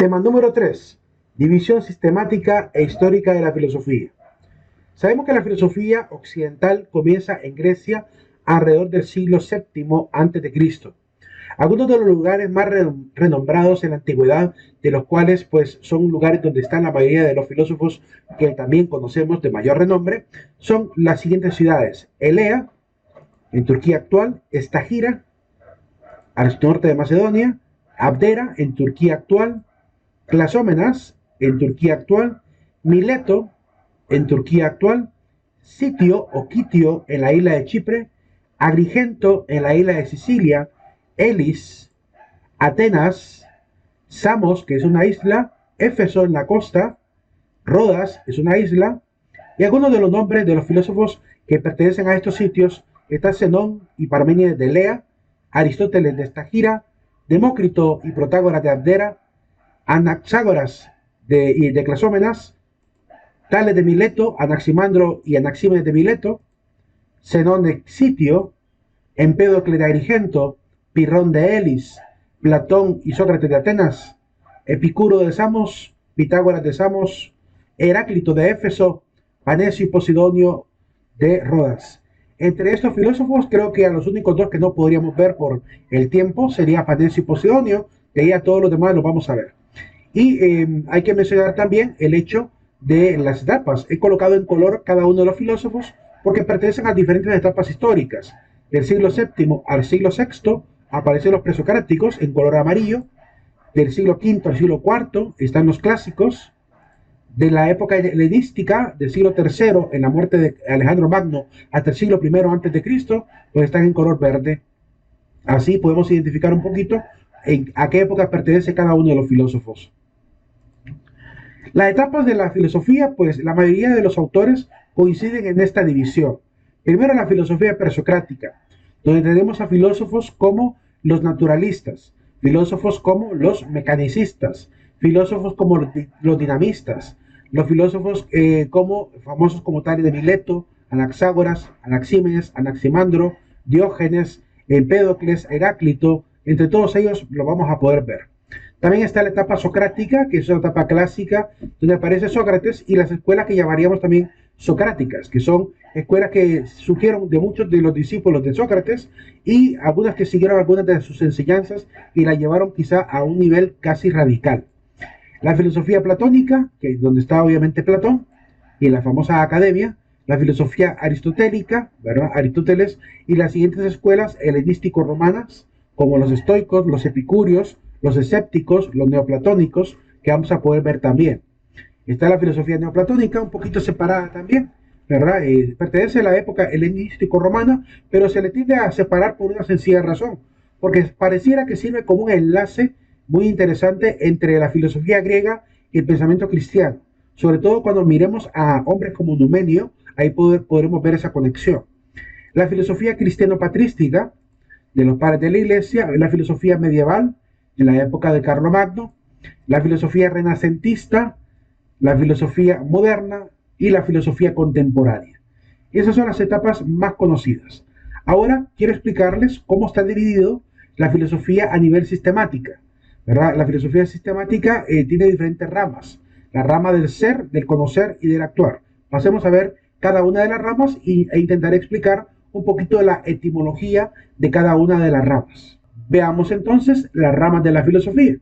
Tema número 3. División sistemática e histórica de la filosofía. Sabemos que la filosofía occidental comienza en Grecia alrededor del siglo VII a.C. Algunos de los lugares más renombrados en la antigüedad, de los cuales pues son lugares donde están la mayoría de los filósofos que también conocemos de mayor renombre, son las siguientes ciudades: Elea, en Turquía actual; Estagira, al norte de Macedonia; Abdera, en Turquía actual; Clasómenas, en Turquía actual; Mileto, en Turquía actual; Sitio o Quitio, en la isla de Chipre; Agrigento, en la isla de Sicilia; Elis, Atenas; Samos, que es una isla; Éfeso, en la costa; Rodas, es una isla. Y algunos de los nombres de los filósofos que pertenecen a estos sitios está Zenón y Parménides de Elea, Aristóteles de Estagira, Demócrito y Protágoras de Abdera, Anaxágoras de Clasómenas, Tales de Mileto, Anaximandro y Anaxímenes de Mileto, Zenón de Sitio, Empédocle de Agrigento, Pirrón de Elis, Platón y Sócrates de Atenas, Epicuro de Samos, Pitágoras de Samos, Heráclito de Éfeso, Panecio y Posidonio de Rodas. Entre estos filósofos, creo que a los únicos dos que no podríamos ver por el tiempo sería Panecio y Posidonio, de ahí a todos los demás los vamos a ver. Y hay que mencionar también el hecho de las etapas. He colocado en color cada uno de los filósofos porque pertenecen a diferentes etapas históricas. Del siglo VII al siglo VI aparecen los presocráticos en color amarillo. Del siglo V al siglo IV están los clásicos. De la época helenística, del siglo III, en la muerte de Alejandro Magno, hasta el siglo I a.C., pues están en color verde. Así podemos identificar un poquito a qué época pertenece cada uno de los filósofos. Las etapas de la filosofía, pues la mayoría de los autores coinciden en esta división. Primero, la filosofía presocrática, donde tenemos a filósofos como los naturalistas, filósofos como los mecanicistas, filósofos como los dinamistas, los filósofos famosos como Tales de Mileto, Anaxágoras, Anaxímenes, Anaximandro, Diógenes, Empédocles, Heráclito. Entre todos ellos lo vamos a poder ver. También está la etapa socrática, que es una etapa clásica, donde aparece Sócrates, y las escuelas que llamaríamos también socráticas, que son escuelas que surgieron de muchos de los discípulos de Sócrates, y algunas que siguieron algunas de sus enseñanzas y la llevaron quizá a un nivel casi radical. La filosofía platónica, que es donde está obviamente Platón, y la famosa academia; la filosofía aristotélica, ¿verdad?, Aristóteles, y las siguientes escuelas helenístico-romanas, como los estoicos, los epicúreos, los escépticos, los neoplatónicos, que vamos a poder ver también. Está la filosofía neoplatónica, un poquito separada también, ¿verdad? Pertenece a la época helenístico-romana, pero se le tiende a separar por una sencilla razón, porque pareciera que sirve como un enlace muy interesante entre la filosofía griega y el pensamiento cristiano. Sobre todo cuando miremos a hombres como Numenio, ahí podremos ver esa conexión. La filosofía cristiano-patrística, de los padres de la Iglesia; la filosofía medieval, en la época de Carlomagno; la filosofía renacentista; la filosofía moderna y la filosofía contemporánea. Esas son las etapas más conocidas. Ahora quiero explicarles cómo está dividido la filosofía a nivel sistemática, ¿verdad? La filosofía sistemática tiene diferentes ramas: la rama del ser, del conocer y del actuar. Pasemos a ver cada una de las ramas e intentaré explicar un poquito de la etimología de cada una de las ramas. Veamos entonces las ramas de la filosofía.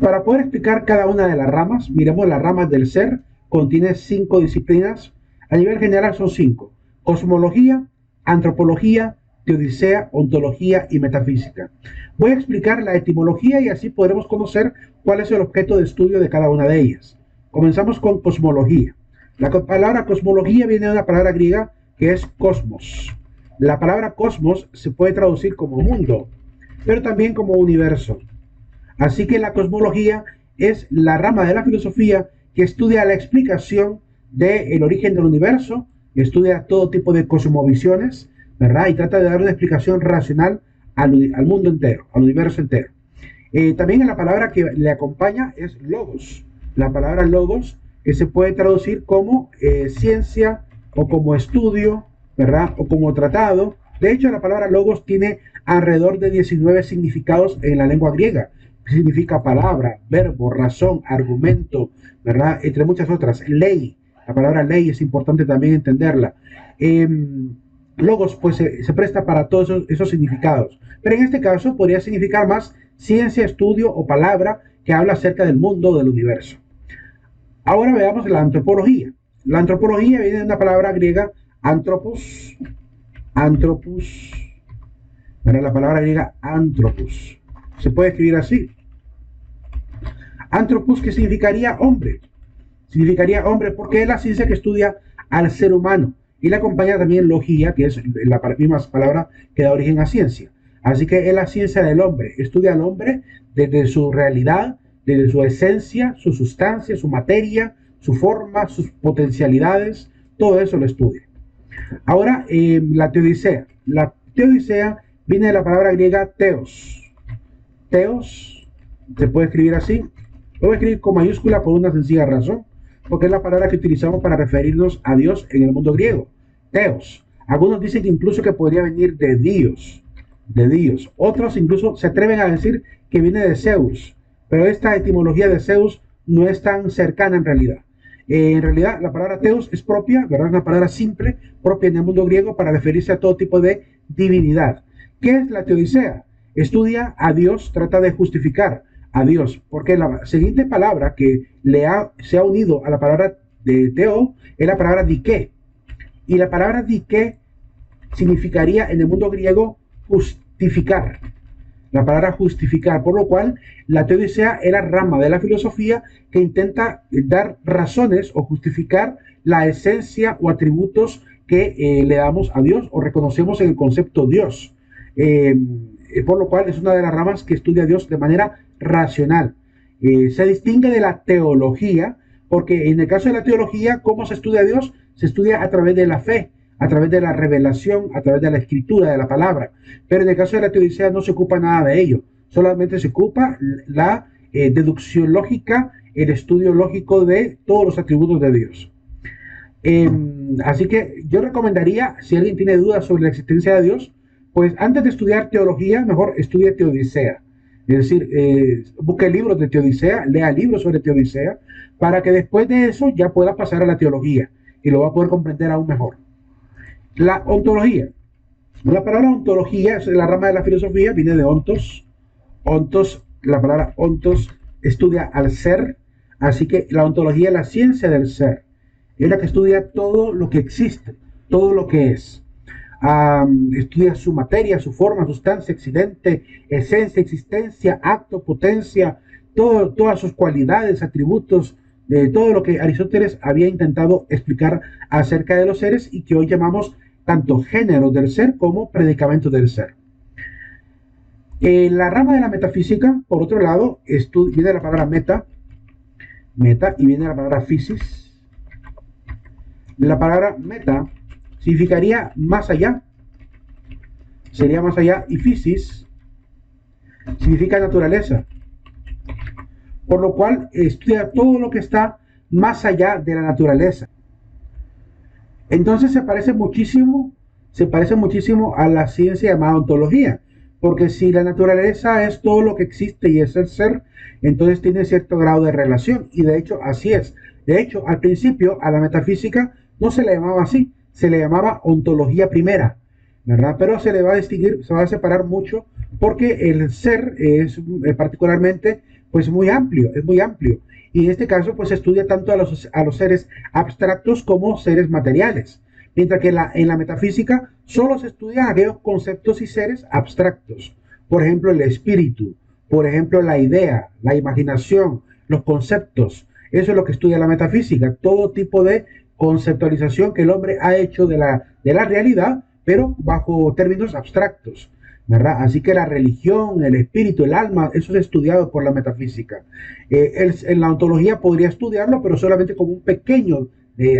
Para poder explicar cada una de las ramas, miremos las ramas del ser. Contiene 5 disciplinas. A nivel general son 5: cosmología, antropología, teodicea, ontología y metafísica. Voy a explicar la etimología y así podremos conocer cuál es el objeto de estudio de cada una de ellas. Comenzamos con cosmología. La palabra cosmología viene de una palabra griega que es cosmos. La palabra cosmos se puede traducir como mundo, pero también como universo. Así que la cosmología es la rama de la filosofía que estudia la explicación del origen del universo, estudia todo tipo de cosmovisiones, ¿verdad?, y trata de dar una explicación racional al mundo entero, al universo entero. También la palabra que le acompaña es logos. La palabra logos, que se puede traducir como ciencia, o como estudio, ¿verdad?, o como tratado. De hecho, la palabra logos tiene alrededor de 19 significados en la lengua griega, significa palabra, verbo, razón, argumento, ¿verdad? Entre muchas otras. Ley, la palabra ley es importante también entenderla. Logos, pues se presta para todos esos significados. Pero en este caso podría significar más ciencia, estudio o palabra que habla acerca del mundo o del universo. Ahora veamos la antropología. La antropología viene de una palabra griega, anthropos, anthropos, ¿verdad? La palabra griega anthropos. Se puede escribir así. Anthropos, que significaría hombre. Significaría hombre porque es la ciencia que estudia al ser humano. Y le acompaña también logía, que es la misma palabra que da origen a ciencia. Así que es la ciencia del hombre. Estudia al hombre desde su realidad, desde su esencia, su sustancia, su materia, su forma, sus potencialidades. Todo eso lo estudia. Ahora, la teodicea. La teodicea viene de la palabra griega teos. Teos se puede escribir así. Lo voy a escribir con mayúscula por una sencilla razón, porque es la palabra que utilizamos para referirnos a Dios en el mundo griego. Teos. Algunos dicen que incluso que podría venir de Dios. De Dios. Otros incluso se atreven a decir que viene de Zeus. Pero esta etimología de Zeus no es tan cercana en realidad. En realidad, la palabra teos es propia, ¿verdad? Es una palabra simple, propia en el mundo griego para referirse a todo tipo de divinidad. ¿Qué es la teodicea? Estudia a Dios, trata de justificar a Dios, porque la siguiente palabra que se ha unido a la palabra de teo es la palabra dike. Y la palabra dike significaría en el mundo griego justificar. La palabra justificar, por lo cual la teodicea es la rama de la filosofía que intenta dar razones o justificar la esencia o atributos que le damos a Dios o reconocemos en el concepto Dios. Por lo cual es una de las ramas que estudia a Dios de manera racional. Se distingue de la teología porque en el caso de la teología, ¿cómo se estudia a Dios? Se estudia a través de la fe, a través de la revelación, a través de la escritura, de la palabra. Pero en el caso de la teodicea no se ocupa nada de ello. Solamente se ocupa la deducción lógica, el estudio lógico de todos los atributos de Dios. Así que yo recomendaría, si alguien tiene dudas sobre la existencia de Dios, pues antes de estudiar teología, mejor estudie teodicea. Es decir, busque libros de teodicea, lea libros sobre teodicea, para que después de eso ya pueda pasar a la teología y lo va a poder comprender aún mejor. La ontología. La palabra ontología es la rama de la filosofía, viene de ontos. Ontos, la palabra ontos estudia al ser, así que la ontología es la ciencia del ser. Es la que estudia todo lo que existe, todo lo que es. Estudia su materia, su forma, sustancia, accidente, esencia, existencia, acto, potencia, todas sus cualidades, atributos, todo lo que Aristóteles había intentado explicar acerca de los seres y que hoy llamamos tanto género del ser como predicamento del ser. La rama de la metafísica, por otro lado, viene de la palabra meta, y viene de la palabra physis. La palabra meta significaría más allá, sería más allá, y physis significa naturaleza, por lo cual estudia todo lo que está más allá de la naturaleza. Entonces se parece muchísimo a la ciencia llamada ontología, porque si la naturaleza es todo lo que existe y es el ser, entonces tiene cierto grado de relación, y de hecho así es. De hecho, al principio a la metafísica no se le llamaba así, se le llamaba ontología primera, ¿verdad? Pero se le va a distinguir, se va a separar mucho, porque el ser es particularmente pues muy amplio, es muy amplio. Y en este caso pues se estudia tanto a los seres abstractos como seres materiales. Mientras que en la metafísica solo se estudian aquellos conceptos y seres abstractos. Por ejemplo, el espíritu, por ejemplo, la idea, la imaginación, los conceptos. Eso es lo que estudia la metafísica, todo tipo de conceptualización que el hombre ha hecho de la realidad, pero bajo términos abstractos, ¿verdad? Así que la religión, el espíritu, el alma, eso es estudiado por la metafísica. En la ontología podría estudiarlo, pero solamente como un pequeño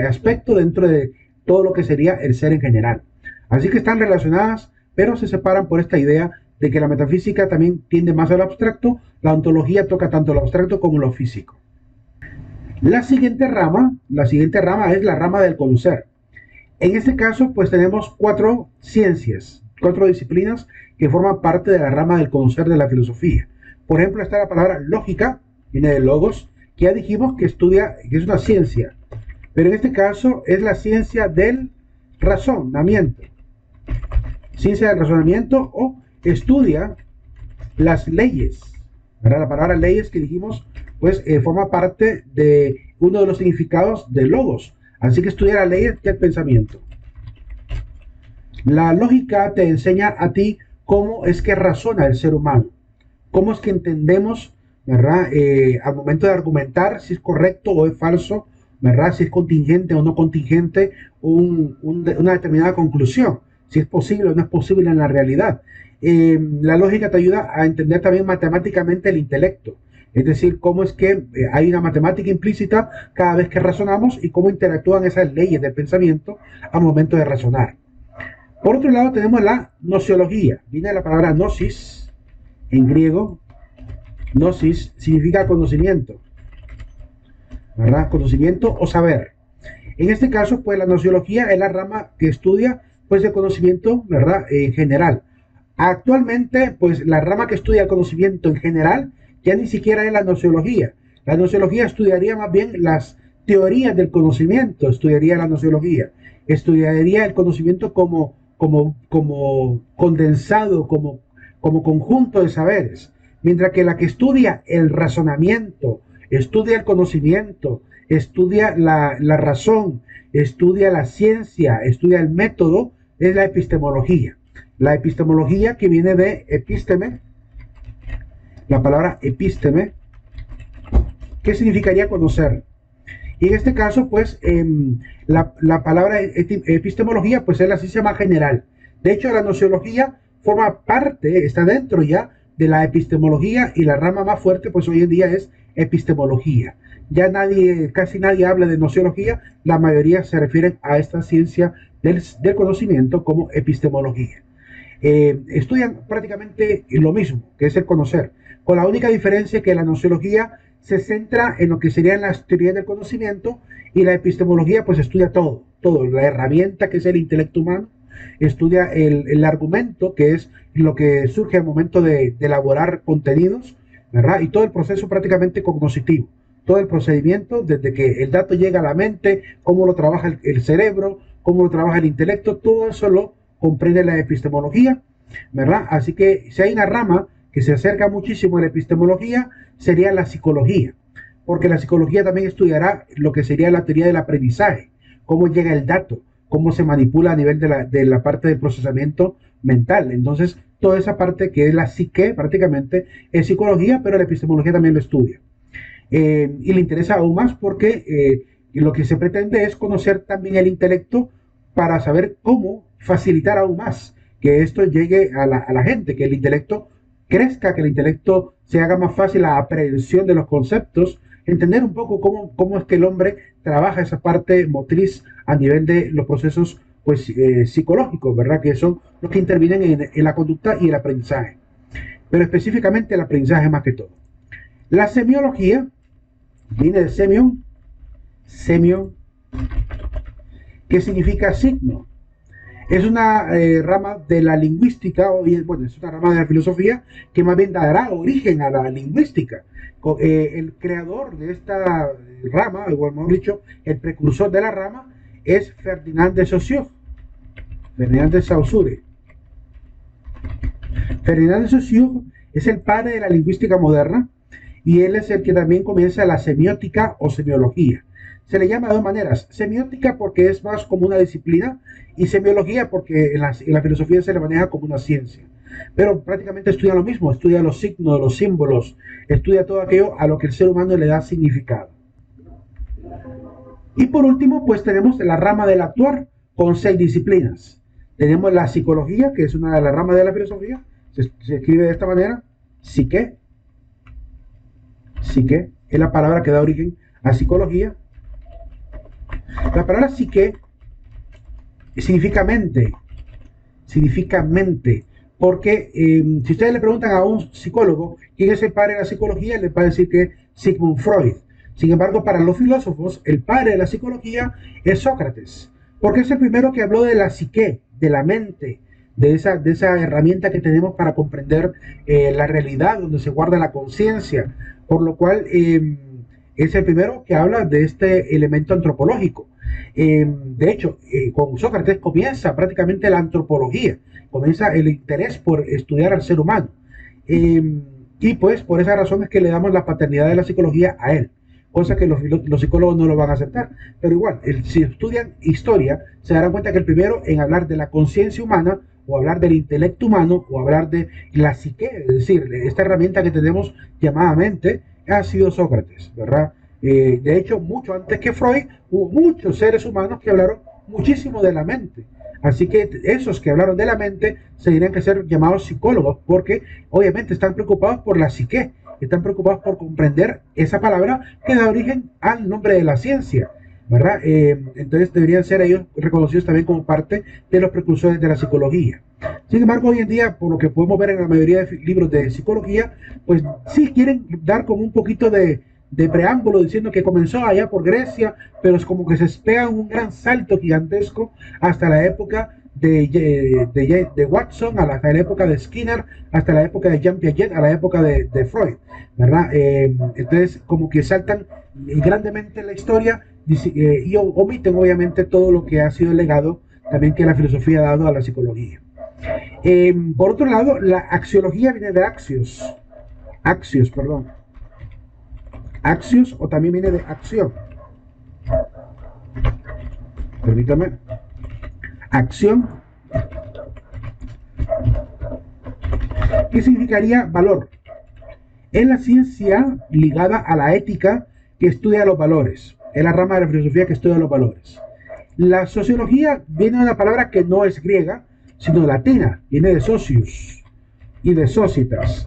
aspecto dentro de todo lo que sería el ser en general. Así que están relacionadas, pero se separan por esta idea de que la metafísica también tiende más a lo abstracto, la ontología toca tanto lo abstracto como lo físico. La siguiente rama es la rama del conocer. En este caso, pues tenemos 4 ciencias, 4 disciplinas que forman parte de la rama del conocer de la filosofía. Por ejemplo, está la palabra lógica, viene de logos, que ya dijimos que estudia, que es una ciencia, pero en este caso es la ciencia del razonamiento. Ciencia del razonamiento o estudia las leyes, ¿verdad? La palabra leyes que dijimos, pues forma parte de uno de los significados de logos. Así que estudia las leyes del pensamiento. La lógica te enseña a ti cómo es que razona el ser humano, cómo es que entendemos, ¿verdad? Al momento de argumentar si es correcto o es falso, ¿verdad? Si es contingente o no contingente una determinada conclusión, si es posible o no es posible en la realidad. La lógica te ayuda a entender también matemáticamente el intelecto, es decir, cómo es que hay una matemática implícita cada vez que razonamos y cómo interactúan esas leyes del pensamiento al momento de razonar. Por otro lado tenemos la nociología, viene de la palabra gnosis, en griego. Gnosis significa conocimiento, ¿verdad? Conocimiento o saber. En este caso, pues la nociología es la rama que estudia, pues, el conocimiento, ¿verdad? En general. Actualmente, pues la rama que estudia el conocimiento en general ya ni siquiera es la nociología. La nociología estudiaría más bien las teorías del conocimiento, estudiaría la nociología, estudiaría el conocimiento como condensado, como conjunto de saberes. Mientras que la que estudia el razonamiento, estudia el conocimiento, estudia la razón, estudia la ciencia, estudia el método, es la epistemología. La epistemología, que viene de episteme, la palabra episteme, que significaría conocer. Y en este caso, pues, la palabra epistemología, pues, es la ciencia más general. De hecho, la nociología forma parte, está dentro ya de la epistemología, y la rama más fuerte, pues, hoy en día es epistemología. Ya casi nadie habla de nociología, la mayoría se refieren a esta ciencia del conocimiento como epistemología. Estudian prácticamente lo mismo, que es el conocer, con la única diferencia que la nociología se centra en lo que serían las teorías del conocimiento, y la epistemología pues estudia todo, la herramienta que es el intelecto humano, estudia el argumento, que es lo que surge al momento de elaborar contenidos, ¿verdad? Y todo el proceso prácticamente cognoscitivo, todo el procedimiento desde que el dato llega a la mente, cómo lo trabaja el cerebro, cómo lo trabaja el intelecto, todo eso lo comprende la epistemología, ¿verdad? Así que si hay una rama que se acerca muchísimo a la epistemología, sería la psicología, porque la psicología también estudiará lo que sería la teoría del aprendizaje, cómo llega el dato, cómo se manipula a nivel de la parte del procesamiento mental. Entonces, toda esa parte que es la psique, prácticamente, es psicología, pero la epistemología también lo estudia. Y le interesa aún más porque lo que se pretende es conocer también el intelecto para saber cómo facilitar aún más que esto llegue a la gente, que el intelecto crezca, que el intelecto se haga más fácil la aprehensión de los conceptos, entender un poco cómo es que el hombre trabaja esa parte motriz a nivel de los procesos, pues, psicológicos, ¿verdad? Que son los que intervienen en la conducta y el aprendizaje, pero específicamente el aprendizaje más que todo. La semiología viene de semion, que significa signo. Es una rama de la lingüística, o bien, bueno, es una rama de la filosofía que más bien dará origen a la lingüística. El creador de esta rama, o mejor dicho, el precursor de la rama, es Ferdinand de Saussure. Ferdinand de Saussure. Ferdinand de Saussure es el padre de la lingüística moderna, y él es el que también comienza la semiótica o semiología. Se le llama de dos maneras: semiótica porque es más como una disciplina, y semiología porque en la filosofía se le maneja como una ciencia. Pero prácticamente estudia lo mismo, estudia los signos, los símbolos, estudia todo aquello a lo que el ser humano le da significado. Y por último, pues tenemos la rama del actuar, con 6 disciplinas. Tenemos la psicología, que es una de las ramas de la filosofía, se escribe de esta manera: psique es la palabra que da origen a psicología. La palabra psique significa mente, porque si ustedes le preguntan a un psicólogo quién es el padre de la psicología, les va a decir que es Sigmund Freud. Sin embargo, para los filósofos, el padre de la psicología es Sócrates, porque es el primero que habló de la psique, de la mente, de esa herramienta que tenemos para comprender la realidad, donde se guarda la conciencia, por lo cual es el primero que habla de este elemento antropológico. De hecho, con Sócrates comienza prácticamente la antropología, comienza el interés por estudiar al ser humano. Y pues por esa razón es que le damos la paternidad de la psicología a él, cosa que los psicólogos no lo van a aceptar. Pero igual, si estudian historia, se darán cuenta que el primero en hablar de la conciencia humana, o hablar del intelecto humano, o hablar de la psique, es decir, esta herramienta que tenemos llamada mente, ha sido Sócrates, ¿verdad? De hecho, mucho antes que Freud, hubo muchos seres humanos que hablaron muchísimo de la mente. Así que esos que hablaron de la mente se tendrían que ser llamados psicólogos, porque obviamente están preocupados por la psique, están preocupados por comprender esa palabra que da origen al nombre de la ciencia, ¿verdad? Entonces deberían ser ellos reconocidos también como parte de los precursores de la psicología. Sin embargo, hoy en día, por lo que podemos ver en la mayoría de libros de psicología, pues sí quieren dar como un poquito de preámbulo diciendo que comenzó allá por Grecia, pero es como que se espera un gran salto gigantesco hasta la época de Watson, hasta la época de Skinner, hasta la época de Jean Piaget, a la época de Freud, ¿verdad? Entonces, como que saltan grandemente la historia y omiten obviamente todo lo que ha sido el legado también que la filosofía ha dado a la psicología. Por otro lado, la axiología viene de axios, perdón. Axios, o también viene de acción. Permítame. Acción. ¿Qué significaría valor? Es la ciencia ligada a la ética que estudia los valores. Es la rama de la filosofía que estudia los valores. La sociología viene de una palabra que no es griega, sino latina. Viene de socius y de societas.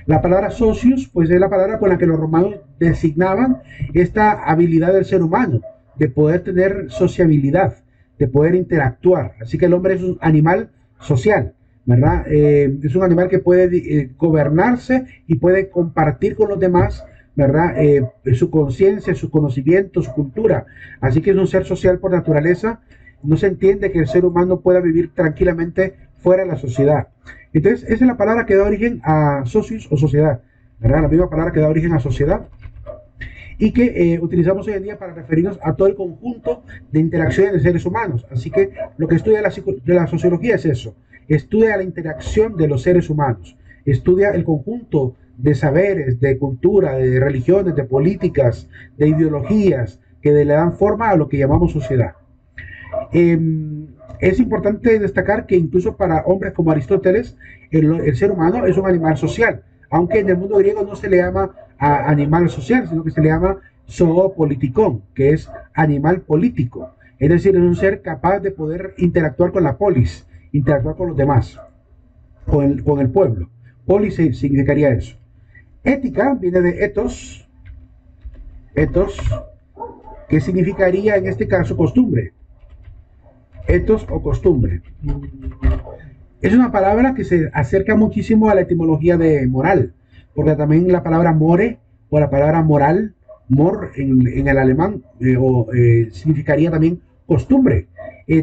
La palabra socius, pues es la palabra con la que los romanos designaban esta habilidad del ser humano, de poder tener sociabilidad, de poder interactuar. Así que el hombre es un animal social, ¿verdad? Es un animal que puede gobernarse y puede compartir con los demás, ¿verdad? Su conciencia, su conocimiento, su cultura. Así que es un ser social por naturaleza. No se entiende que el ser humano pueda vivir tranquilamente fuera de la sociedad. Entonces, esa es la palabra que da origen a socius o sociedad, ¿verdad? La misma palabra que da origen a sociedad y que utilizamos hoy en día para referirnos a todo el conjunto de interacciones de seres humanos. Así que lo que estudia la sociología es eso, estudia la interacción de los seres humanos, estudia el conjunto de saberes, de cultura, de religiones, de políticas, de ideologías que le dan forma a lo que llamamos sociedad. Es importante destacar que incluso para hombres como Aristóteles, el ser humano es un animal social, aunque en el mundo griego no se le llama animal social, sino que se le llama zoopolitikon, que es animal político. Es decir, es un ser capaz de poder interactuar con la polis, interactuar con los demás, con el pueblo. Polis significaría eso. Ética viene de ethos, que significaría en este caso costumbre. Ethos o costumbre. Es una palabra que se acerca muchísimo a la etimología de moral, porque también la palabra more o la palabra moral, mor en el alemán, significaría también costumbre.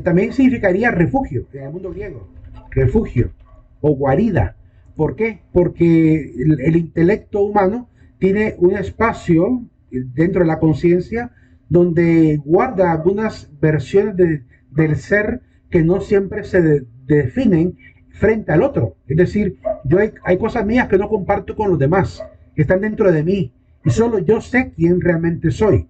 También significaría refugio en el mundo griego, refugio o guarida. ¿Por qué? Porque el intelecto humano tiene un espacio dentro de la conciencia donde guarda algunas versiones del ser que no siempre se definen frente al otro. Es decir, hay cosas mías que no comparto con los demás, que están dentro de mí, y solo yo sé quién realmente soy.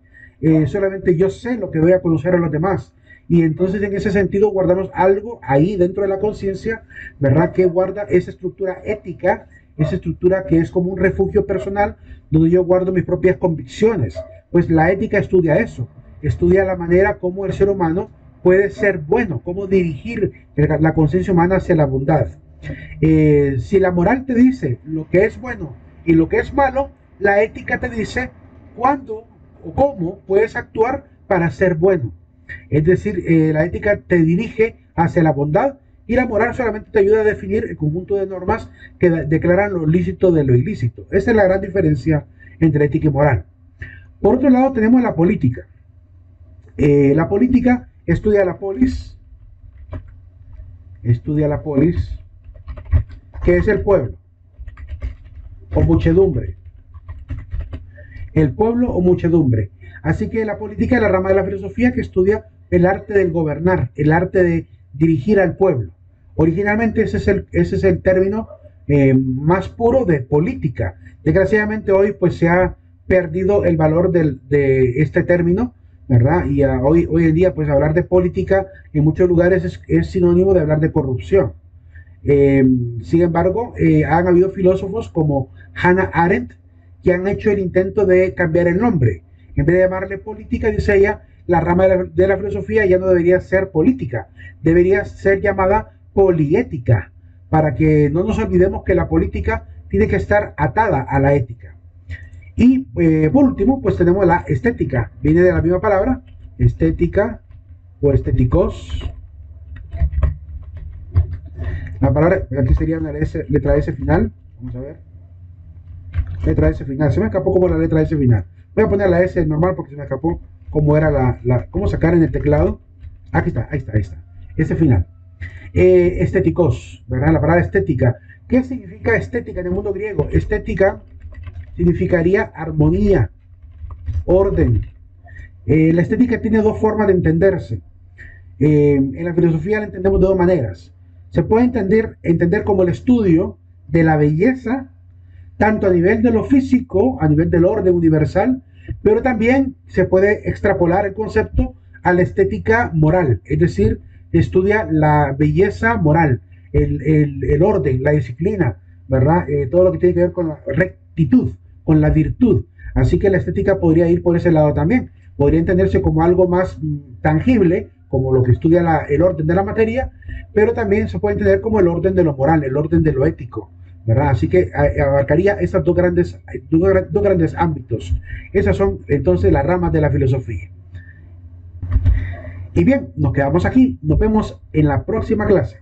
Solamente yo sé lo que voy a conocer a los demás. Y entonces en ese sentido guardamos algo ahí dentro de la conciencia, ¿verdad? Que guarda esa estructura ética, esa estructura que es como un refugio personal, donde yo guardo mis propias convicciones. Pues la ética estudia eso, estudia la manera como el ser humano puede ser bueno, cómo dirigir la conciencia humana hacia la bondad. Si la moral te dice lo que es bueno y lo que es malo, la ética te dice cuándo o cómo puedes actuar para ser bueno. Es decir, la ética te dirige hacia la bondad y la moral solamente te ayuda a definir el conjunto de normas que declaran lo lícito de lo ilícito. Esa es la gran diferencia entre ética y moral. Por otro lado tenemos la política. La política estudia la polis, estudia la polis, que es el pueblo o muchedumbre. El pueblo o muchedumbre. Así que la política es la rama de la filosofía que estudia el arte del gobernar, el arte de dirigir al pueblo. Originalmente ese es el término más puro de política. Desgraciadamente hoy pues se ha perdido el valor de este término, ¿verdad? Y hoy en día pues hablar de política en muchos lugares es sinónimo de hablar de corrupción. Sin embargo, han habido filósofos como Hannah Arendt que han hecho el intento de cambiar el nombre. En vez de llamarle política, dice ella, la rama de la filosofía ya no debería ser política, debería ser llamada poliética, para que no nos olvidemos que la política tiene que estar atada a la ética. Y por último, pues tenemos la estética, viene de la misma palabra, estética o estéticos. La palabra, aquí sería una letra S final, vamos a ver, letra S final, se me escapó como la letra S final. Voy a poner la S normal porque se me escapó cómo era cómo sacar en el teclado. Aquí está, ahí está, ahí está. S final. Estéticos, ¿verdad? La palabra estética. ¿Qué significa estética en el mundo griego? Estética significaría armonía, orden. La estética tiene dos formas de entenderse. En la filosofía la entendemos de dos maneras. Se puede entender como el estudio de la belleza, tanto a nivel de lo físico, a nivel del orden universal, pero también se puede extrapolar el concepto a la estética moral, es decir, estudia la belleza moral, el orden, la disciplina, ¿verdad? Todo lo que tiene que ver con la rectitud, con la virtud. Así que la estética podría ir por ese lado también. Podría entenderse como algo más tangible, como lo que estudia el orden de la materia, pero también se puede entender como el orden de lo moral, el orden de lo ético, ¿verdad? Así que abarcaría esos dos grandes ámbitos. Esas son entonces las ramas de la filosofía. Y bien, nos quedamos aquí. Nos vemos en la próxima clase.